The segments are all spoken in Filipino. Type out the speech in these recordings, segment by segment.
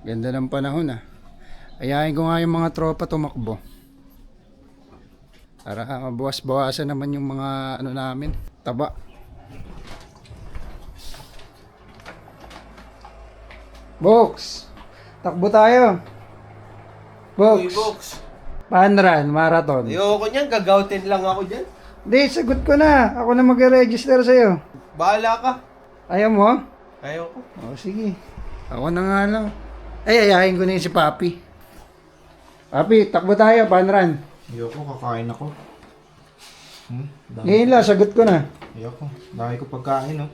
Ganda ng panahon ah. Ayahin ko nga yung mga tropa tumakbo. Para mabawas-bawasan naman yung mga ano namin, taba. Box! Takbo tayo. Uy, Box! Box. Panran, marathon. Ayoko niyan, gagautin lang ako dyan. Hindi, sagot ko na. Ako na mag-register sa'yo. Bahala ka. Ayaw mo? Ayaw ko. O sige. Ako na nga lang. Ay, ayahin ko na yun si Papi. Papi, takbo tayo, Panran. Ayoko, kakain ako. Ngayon lang, sagot ko na. Ayoko, dami ko pagkain, no?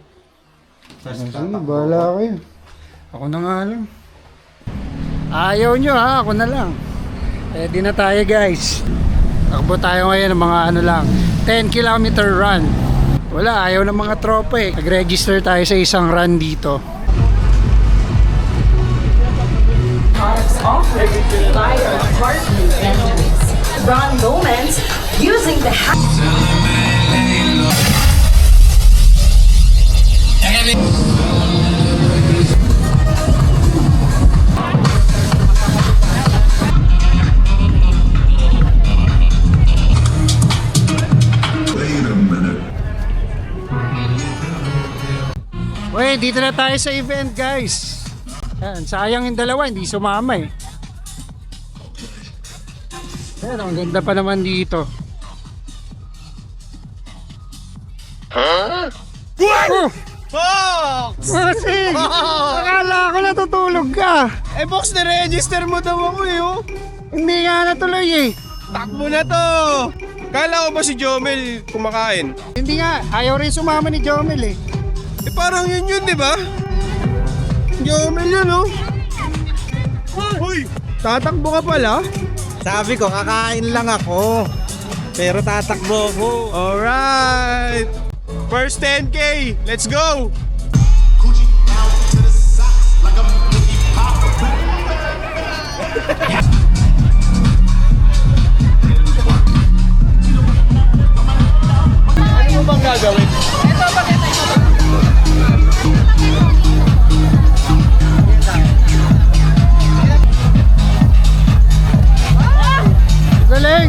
Sige, bahala kayo. Ako na nga lang. Ayaw nyo ha, ako na lang. Ready na tayo guys. Takbo tayo ngayon ng mga ano lang, 10-kilometer run. Wala, ayaw ng mga tropa eh. Nag-register tayo sa isang run dito. Products offered by our partner vendors. Ron Moments using the Uy, dito na tayo sa event guys. Yan, sayang yung dalawa, hindi sumama eh. Pero ang ganda pa naman dito. Huh? Oh! Box! Kasi, akala ko natutulog ka. Eh, Box, na-register mo daw ako eh, oh. Hindi nga natuloy eh. Takbo na to! Kala ko ba si Jomel kumakain? Hindi nga, ayaw rin sumama ni Jomel eh. Eh, parang yun, di ba? Jomel yun, oh. Uy! Tatakbo ka pala? Sabi ko, kakain lang ako. Pero tatakbo ako. Alright! First 10K! Let's go! Ano mo bang gagawin? Galing!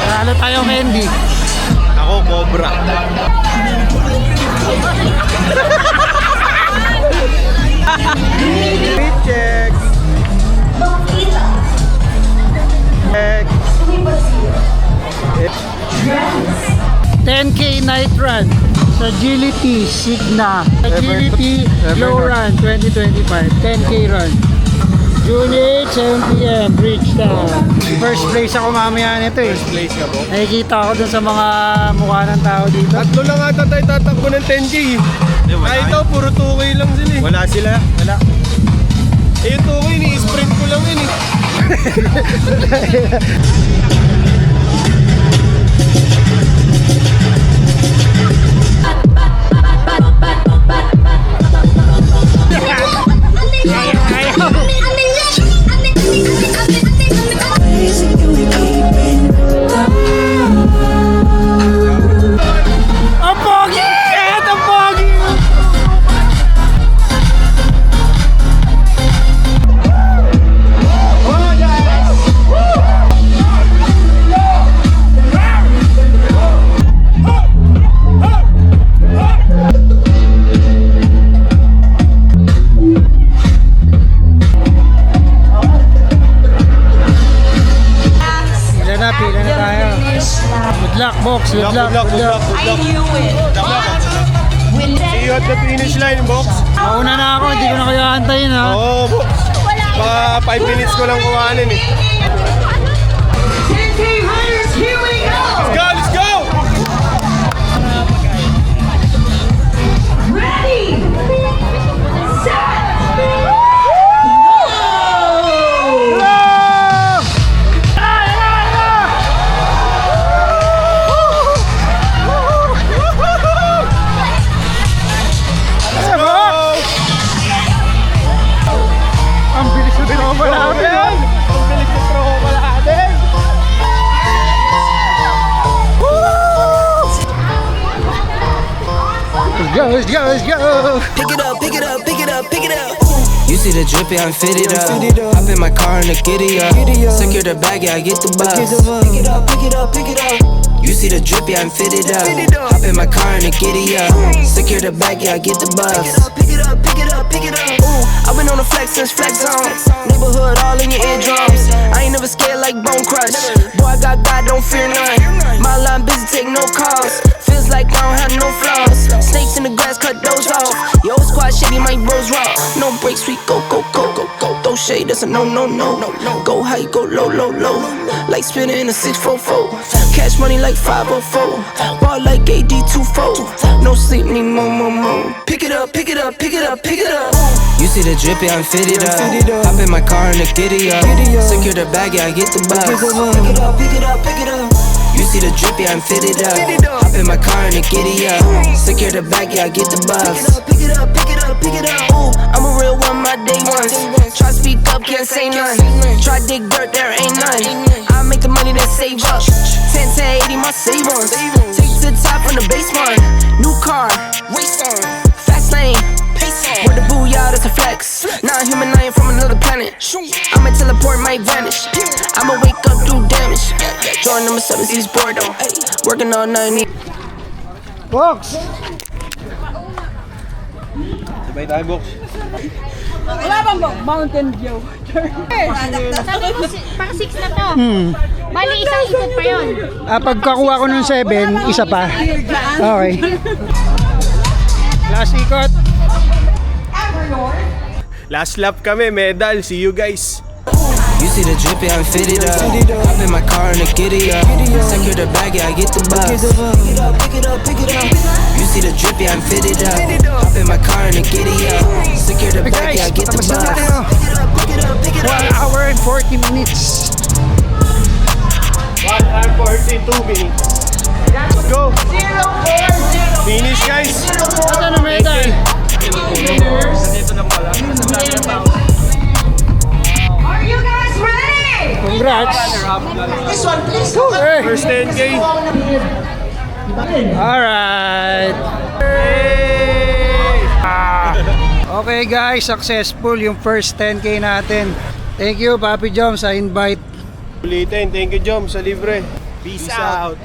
Panalo tayo, Mendy. Ako, Cobra. Check! Check! 10K night run sa Agility Signa. Agility Low Run 2025. 10K run. June 8, 7 p.m. Bridgetown. First place ako mamaya nito eh. First place ka, Bo? Nakikita ako dun sa mga mukha ng tao dito. Tatlo lang ata tayo tatakbo ng 10K. Ay, ito, puro 2K lang sila eh. Wala sila. Wala. Eh, yung 2K, ni-sprint ko lang yun eh. Ang pogi! Ang pogi! Pila na tayo. Good luck, Box. Good luck. See you at the finish line, Box. Mauna na ako, hindi ko na kayo antayin ha. Oo, Box. Mga 5 minutes ko lang kuhanin eh. Let's go, let's go! Ang bilis na din ako malapit. Ang bilis ng tropa. let's go, let's go. Pick it up, pick it up, pick it up, pick it up. You see the drippy, I'm fitted up. Hop in my car and the giddy up. Secure the bag, yeah, I get the bus. Pick it up, pick it up, pick it up. You see the drippy, I'm fitted up. Hop in my car and the giddy up. Secure the bag, yeah, I get the bus. Pick it up, pick it up, pick it up. Ooh, I've been on the flex since flex zone. Neighborhood all in your eardrums. I ain't never scared like Bone Crush. Boy, I got God, don't fear none. My line busy, take no calls. Feels like I don't have no flaws. Snakes in the grass, cut those off. Yo, squad shady, my bros raw. No breaks, we go, go, go, go, go. Throw shade, that's a no, no, no, no, no. Go high, go low, low, low. Like spinning in a 644. Cash money like 504. Ball like AD24. No sleep, need more, more, more. Pick it up, pick it up, pick it up, pick it up. You see the drippy, I'm fitted up. Hop in my car and the giddy up. Secure the bag, yeah, I get the bus. Pick it up, pick it up, pick it up. You see the drippy, I'm fitted up. Hop in my car and the giddy up. Secure the bag, yeah, I get the bus. Pick it up, pick it up, pick it up. Ooh, I'm a real one, my day ones. Try speak up, can't say none. Try dig dirt, there ain't none. I make the money that save up. 10 to 80, my save ons. Take to the top from the basement. New car, race on. Fast lane, pace on. With the booyah, that's a flex. Not human, I ain't from another planet. I'ma teleport, might vanish. I'ma wake up, do damage. Jordan number 7, he's bored though. Working all night. Box! Sabay tayo, box. Wala bang Mountain View? Sabi mo, pang 6 na to. Bali, isang ikot pa yun. Pagkakuha ko ng 7, isa pa. Okay. Last ikot. Last lap kami, medal. See you guys. You see the drippy, I'm fitted up. Hop in my car and the giddy up. Secure the bag, yeah, I get the bus. Pick it up, pick it up, pick it up. You see the drippy, I'm fitted up. Hop in my car and the giddy up. Secure the bag, yeah, I get the bus. Pick it up, pick it up, pick it up. 1 hour and 40 minutes. 1 hour 42 minutes. Let's go. Finish, guys. Ito na medal. Are you guys ready? Congrats. This one, please. Hey. First 10K. Alright. Okay guys, successful yung first 10K natin. Thank you Papi Jom sa invite. Ulitin. Thank you, Jom, sa libre. Peace out.